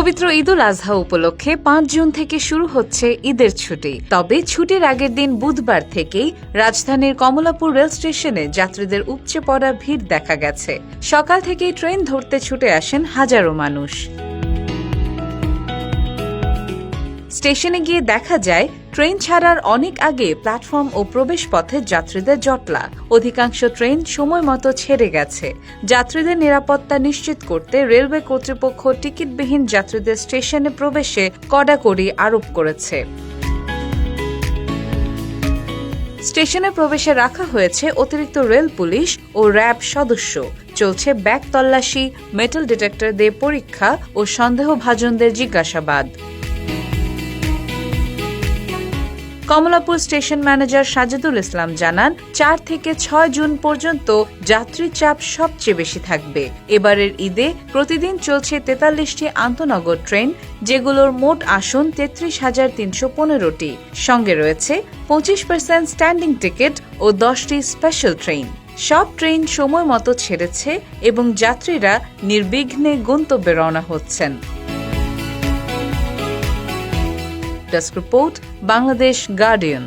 পবিত্র ঈদুল আজহা উপলক্ষে ৫ জুন থেকে শুরু হচ্ছে ঈদের ছুটি। তবে ছুটির আগের দিন বুধবার থেকেই রাজধানীর কমলাপুর রেল স্টেশনে যাত্রীদের উপচে পড়া ভিড় দেখা গেছে। সকাল থেকেই ট্রেন ধরতে ছুটে আসেন হাজারো মানুষ। স্টেশনে গিয়ে দেখা যায় ট্রেন ছাড়ার অনেক আগে প্ল্যাটফর্ম ও প্রবেশ পথে যাত্রীদের জটলা। অধিকাংশ ট্রেন সময় মতো ছেড়ে গেছে। যাত্রীদের নিরাপত্তা নিশ্চিত করতে রেলওয়ে কর্তৃপক্ষ টিকিটবিহীন যাত্রীদের স্টেশনে প্রবেশে কড়াকড়ি আরোপ করেছে। স্টেশনে প্রবেশে রাখা হয়েছে অতিরিক্ত রেল পুলিশ ও র্যাব সদস্য। চলছে ব্যাগ তল্লাশি, মেটাল ডিটেক্টর দিয়ে পরীক্ষা ও সন্দেহভাজনদের জিজ্ঞাসাবাদ। কমলাপুর স্টেশন ম্যানেজার সাজিদুল ইসলাম জানান, ৪ থেকে ৬ জুন পর্যন্ত যাত্রী চাপ সবচেয়ে বেশি থাকবে। এবারের ঈদে প্রতিদিন চলছে ৪৩টি আন্তনগর ট্রেন, যেগুলোর মোট আসন ৩৩,৩১৫টি। সঙ্গে রয়েছে ২৫% স্ট্যান্ডিং টিকিট ও 10টি স্পেশাল ট্রেন। সব ট্রেন সময় মতো ছেড়েছে এবং যাত্রীরা নির্বিঘ্নে গন্তব্যে রওনা হচ্ছেন। Desk report, Bangladesh guardian.